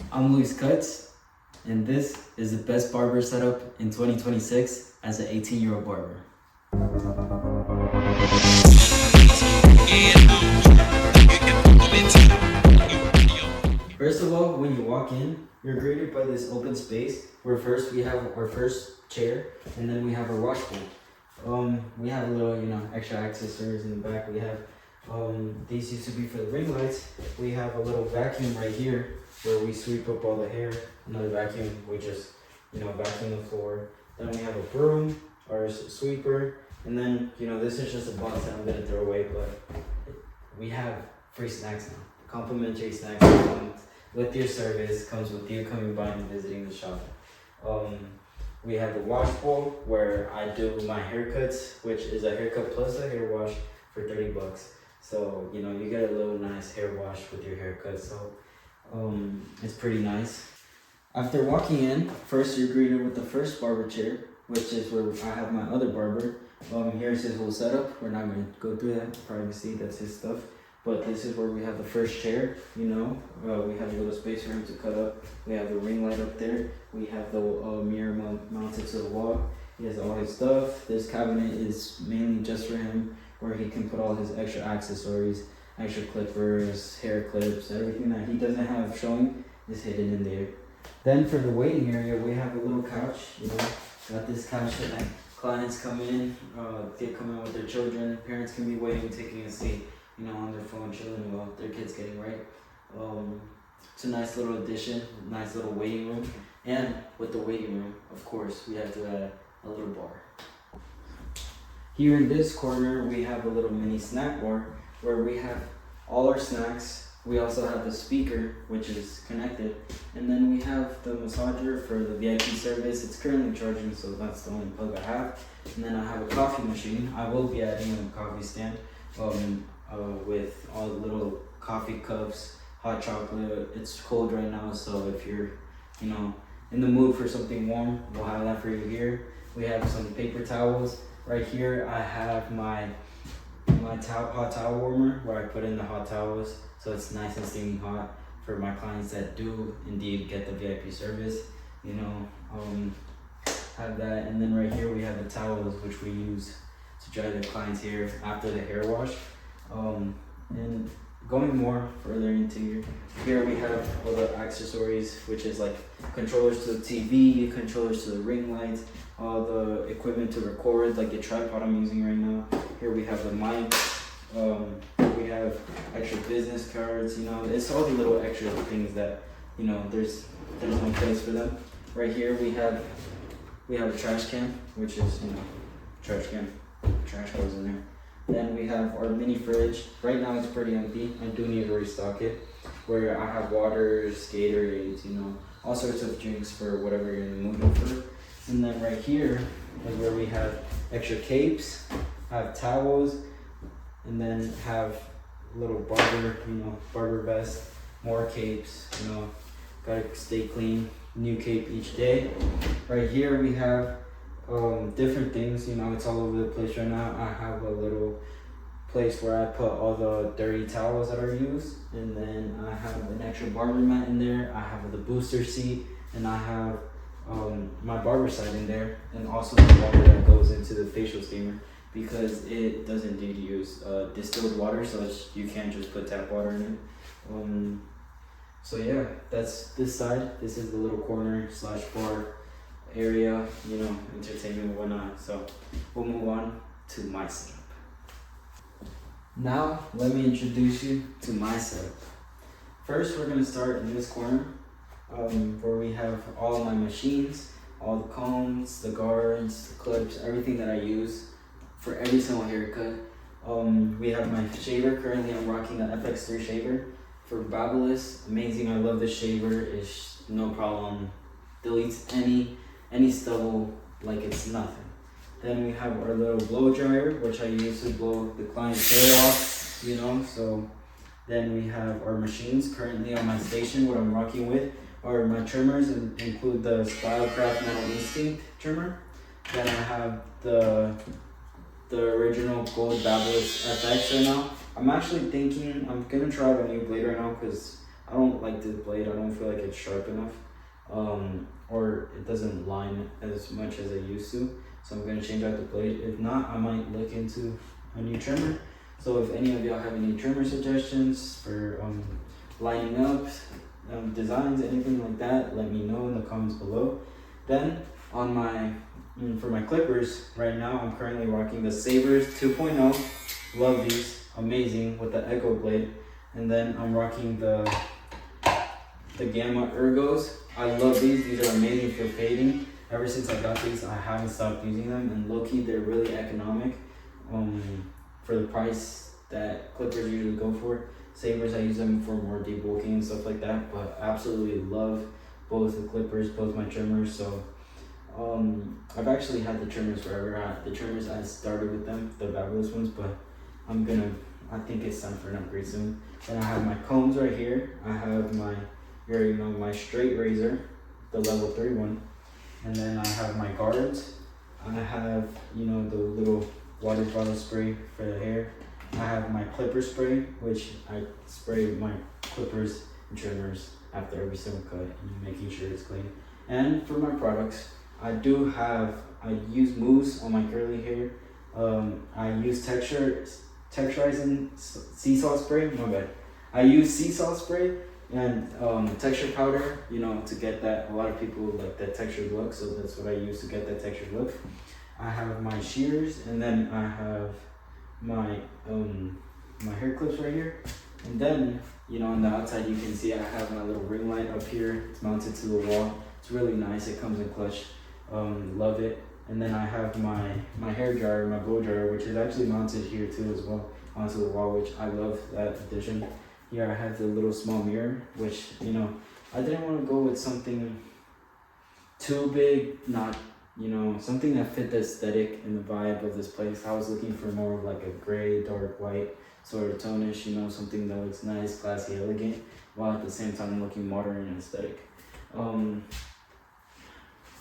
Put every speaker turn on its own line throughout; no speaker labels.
I'm Luis Cuts, and this is the best barber setup in 2026 as an 18-year-old barber. First of all, when you walk in, you're greeted by this open space where first we have our first chair, and then we have our wash bowl. We have a little, extra accessories in the back. We have these used to be for the ring lights. We have a little vacuum right here where we sweep up all the hair. Another vacuum, we just, vacuum the floor. Then we have a broom or a sweeper. And then, this is just a box that I'm gonna throw away, but we have free snacks now. Complimentary snacks comes with your service, comes with you coming by and visiting the shop. We have the wash bowl where I do my haircuts, which is a haircut plus a hair wash for $30. So, you get a little nice hair wash with your haircut. So, it's pretty nice. After walking in, first you're greeted with the first barber chair, which is where I have my other barber. Here's his whole setup. We're not going to go through that. Privacy, that's his stuff. But this is where we have the first chair, we have a little space for him to cut up. We have the ring light up there. We have the mirror mounted to the wall. He has all his stuff. This cabinet is mainly just for him, where he can put all his extra accessories, extra clippers, hair clips, everything that he doesn't have showing is hidden in there. Then for the waiting area, we have a little couch, got this couch that clients come in, they come out with their children, parents can be waiting, taking a seat, on their phone, chilling while their kid's getting right. It's a nice little addition, nice little waiting room. And with the waiting room, of course, we have to add a little bar. Here in this corner, we have a little mini snack bar where we have all our snacks. We also have the speaker, which is connected. And then we have the massager for the VIP service. It's currently charging, so that's the only plug I have. And then I have a coffee machine. I will be adding a coffee stand with all the little coffee cups, hot chocolate. It's cold right now, so if you're, in the mood for something warm, we'll have that for you here. We have some paper towels. Right here, I have my hot towel warmer where I put in the hot towels, so it's nice and steaming hot for my clients that do indeed get the VIP service. Have that, and then right here we have the towels which we use to dry the client's hair after the hair wash. And going more further into here we have all the accessories, which is like controllers to the TV, controllers to the ring lights, all the equipment to record, like the tripod I'm using right now. Here we have the mic, we have extra business cards, it's all the little extra things that, there's no place for them. Right here we have a trash can, which is, trash goes in there. Then we have our mini fridge. Right now it's pretty empty. I do need to restock it, where I have waters, Gatorades, all sorts of drinks for whatever you're in the mood for. And then right here is where we have extra capes, have towels, and then have a little barber vest, more capes, gotta stay clean, new cape each day. Right here we have different things, it's all over the place right now. I have a little place where I put all the dirty towels that are used, and then I have an extra barber mat in there. I have the booster seat, and I have my barber side in there, and also the water that goes into the facial steamer, because it does indeed use distilled water, so you can't just put tap water in it. So yeah, that's this side. This is the little corner / bar area, entertainment and whatnot. So we'll move on to my setup. Now let me introduce you to my setup. First, we're gonna start in this corner, where we have all my machines, all the combs, the guards, the clips, everything that I use for every single haircut. We have my shaver. Currently I'm rocking the FX3 shaver for Babyliss. Amazing, I love this shaver. It's no problem, deletes any stubble like it's nothing. Then we have our little blow dryer, which I use to blow the client's hair off, so then we have our machines. Currently on my station, what I'm rocking with are my trimmers, and include the Stylecraft Metal Instinct trimmer. Then I have the original gold Babyliss FX right now. I'm actually thinking I'm gonna try the new blade right now, because I don't like this blade. I don't feel like it's sharp enough, or it doesn't line as much as I used to. So I'm gonna change out the blade. If not, I might look into a new trimmer. So if any of y'all have any trimmer suggestions for lining up, designs, anything like that, let me know in the comments below. Then on my for my clippers right now, I'm currently rocking the Sabers 2.0. Love these, amazing with the Echo blade. And then I'm rocking the Gamma Ergos. I love these. These are amazing for fading. Ever since I got these, I haven't stopped using them, and low-key they're really economic for the price that clippers usually go for. Sabers, I use them for more debulking and stuff like that, but absolutely love both the clippers, both my trimmers. So I've actually had the trimmers forever. The trimmers, I started with them, the fabulous ones, but I think it's time for an upgrade soon. Then I have my combs right here. I have my, you already know, my straight razor, the level 3 one. And then I have my guards. I have, you know, the little water bottle spray for the hair. I have my clipper spray, which I spray my clippers and trimmers after every single cut and making sure it's clean. And for my products, I use mousse on my curly hair. I use texturizing sea salt spray. My bad. I use sea salt spray and texture powder, you know, to get that. A lot of people like that textured look, so that's what I use to get that textured look. I have my shears, and then I have my my hair clips right here. And then, you know, on the outside you can see I have my little ring light up here. It's mounted to the wall. It's really nice. It comes in clutch. Love it. And then I have my hair dryer, my blow dryer, which is actually mounted here too as well, onto the wall, which I love that addition. Here I have the little small mirror, which, you know, I didn't want to go with something too big, not, you know, something that fit the aesthetic and the vibe of this place. I was looking for more of like a gray, dark white sort of tonish, you know, something that looks nice, classy, elegant, while at the same time looking modern and aesthetic.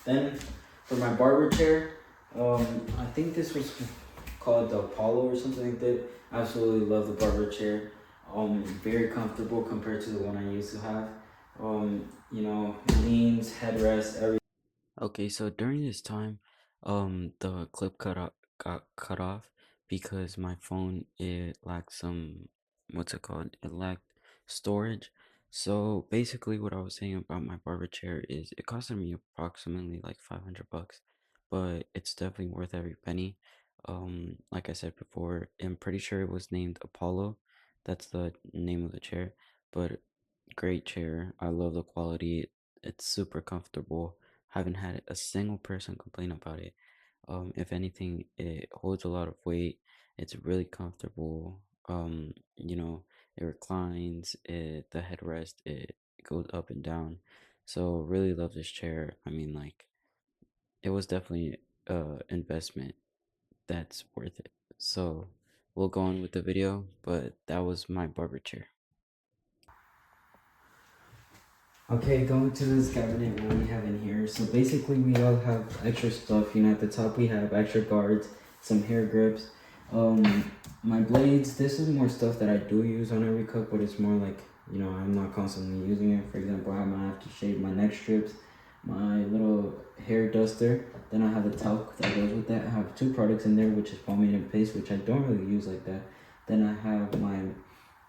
Then for my barber chair, I think this was called the Apollo or something like that. Absolutely love the barber chair. Very comfortable compared to the one I used to have. You know, leans, headrest, everything. Okay, so during this time, the clip got cut off because my phone, it lacked some, what's it called? It lacked storage. So basically, what I was saying about my barber chair is it costed me approximately like 500 bucks, but it's definitely worth every penny. Like I said before, I'm pretty sure it was named Apollo. That's the name of the chair, but great chair. I love the quality. It's super comfortable. Haven't had a single person complain about it. If anything, it holds a lot of weight. It's really comfortable. You know, it reclines. The headrest, it goes up and down. So really love this chair. I mean, like, it was definitely a investment that's worth it. So we'll go on with the video, but that was my barber chair. Okay, going to this cabinet, what we have in here. So basically we all have extra stuff. You know, at the top we have extra guards, some hair grips, my blades. This is more stuff that I do use on every cut, but it's more like, you know, I'm not constantly using it. For example, I have to shave my neck strips, my little hair duster. Then I have a talc that goes with that. I have 2 products in there, which is pomade paste, which I don't really use like that. Then I have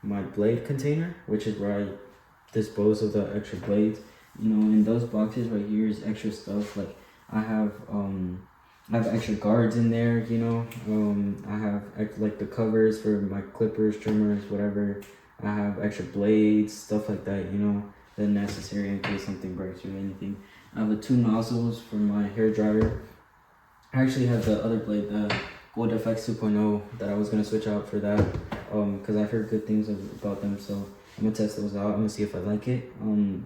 my blade container, which is where I dispose of the extra blades. You know, in those boxes right here is extra stuff. Like I have extra guards in there, you know. I have like the covers for my clippers, trimmers, whatever. I have extra blades, stuff like that, you know, that necessary in case something breaks or anything. I have the 2 nozzles for my hair dryer. I actually have the other blade, the Gold FX 2.0, that I was gonna switch out for that, because I've heard good things about them. So I'm gonna test those out. I'm gonna see if I like it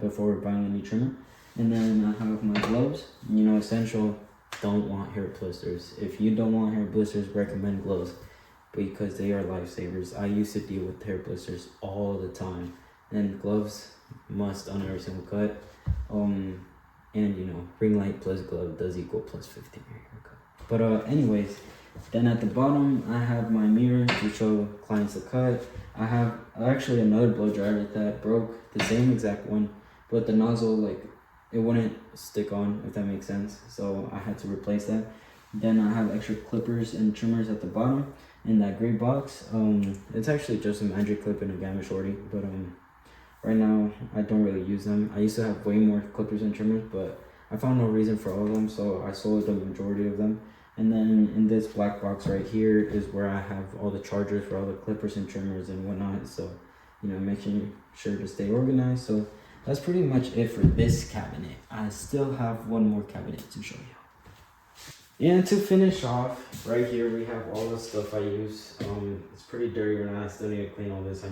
before buying a new trimmer. And then I have my gloves. You know, essential. Don't want hair blisters. If you don't want hair blisters, recommend gloves because they are lifesavers. I used to deal with hair blisters all the time, and gloves must on every single cut. And you know, ring light plus glove does equal plus 50 in your haircut. But anyways, Then at the bottom, I have my mirror to show clients the cut. I have actually another blow dryer that broke, the same exact one, but the nozzle, like, it wouldn't stick on, if that makes sense. So I had to replace that. Then I have extra clippers and trimmers at the bottom in that gray box. It's actually just a magic clip and a gamma shorty, but right now I don't really use them. I used to have way more clippers and trimmers, but I found no reason for all of them, so I sold the majority of them. And then in this black box right here is where I have all the chargers for all the clippers and trimmers and whatnot. So, you know, making sure to stay organized. So that's pretty much it for this cabinet. I still have one more cabinet to show you. And to finish off, right here we have all the stuff I use. It's pretty dirty right now. I still need to clean all this.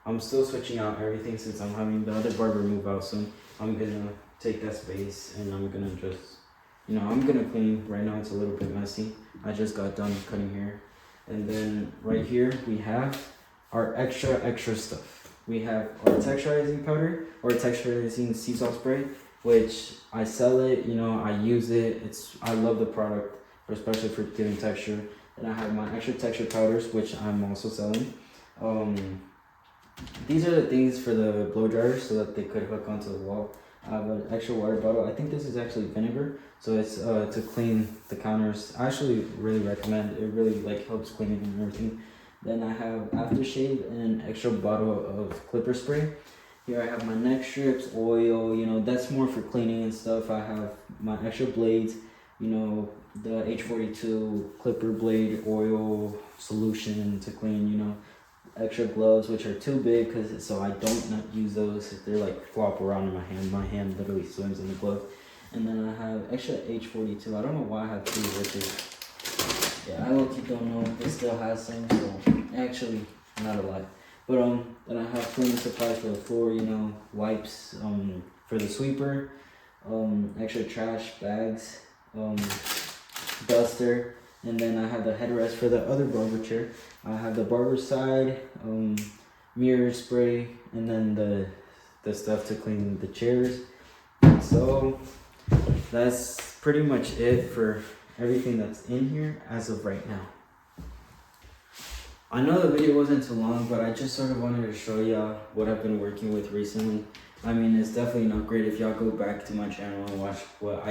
I'm still switching out everything since I'm having the other barber move out soon. I'm gonna take that space and I'm gonna just, you know, I'm gonna clean. Right now it's a little bit messy. I just got done cutting hair. And then right here we have our extra stuff. We have our texturizing powder or texturizing sea salt spray, which I sell it, you know, I use it. I love the product, especially for giving texture. And I have my extra texture powders, which I'm also selling. These are the things for the blow dryers so that they could hook onto the wall. I have an extra water bottle. I think this is actually vinegar, so it's to clean the counters. I actually really recommend it. Really like helps cleaning and everything. Then I have aftershave and an extra bottle of clipper spray. Here I have my neck strips, oil, you know, that's more for cleaning and stuff. I have my extra blades, you know, the H42 clipper blade oil solution to clean, you know, extra gloves, which are too big so I don't not use those. They're like flop around in my hand. My hand literally swims in the glove. And then I have extra H42. I don't know why I have two riches. Yeah, I low-key don't know. It still has some, so actually not a lot. But then I have cleaning supplies for the floor, you know, wipes for the sweeper, extra trash bags, duster, and then I have the headrest for the other barber chair. I have the barber side, mirror spray, and then the stuff to clean the chairs. So that's pretty much it for everything that's in here as of right now. I know the video wasn't too long, but I just sort of wanted to show y'all what I've been working with recently. I mean, it's definitely not great. If y'all go back to my channel and watch what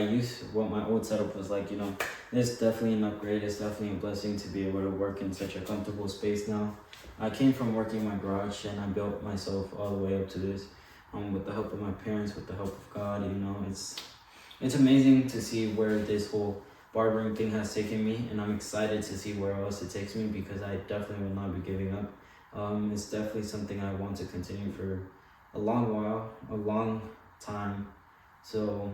my old setup was like, you know, it's definitely an upgrade. It's definitely a blessing to be able to work in such a comfortable space now. I came from working in my garage and I built myself all the way up to this, with the help of my parents, with the help of God. You know, it's amazing to see where this whole barbering thing has taken me, and I'm excited to see where else it takes me, because I definitely will not be giving up. It's definitely something I want to continue for a long while, a long time. So,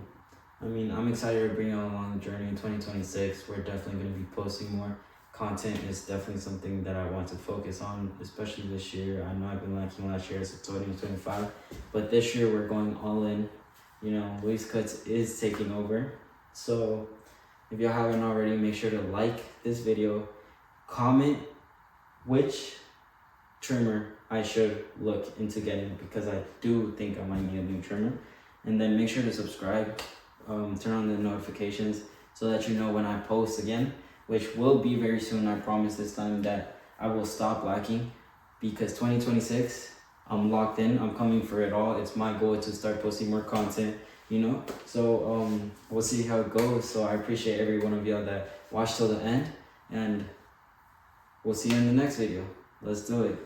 I mean, I'm excited to bring you along the journey in 2026. We're definitely going to be posting more content. It's definitely something that I want to focus on, especially this year. I know I've been lacking last year, so 2025, but this year we're going all in. You know, Waves Cuts is taking over. So if y'all haven't already, make sure to like this video, comment which trimmer I should look into getting, because I do think I might need a new trimmer. And then make sure to subscribe, turn on the notifications so that you know when I post again, which will be very soon. I promise this time that I will stop lacking, because 2026, I'm locked in. I'm coming for it all. It's my goal to start posting more content, you know. So we'll see how it goes. So I appreciate every one of y'all that watched till the end, and we'll see you in the next video. Let's do it.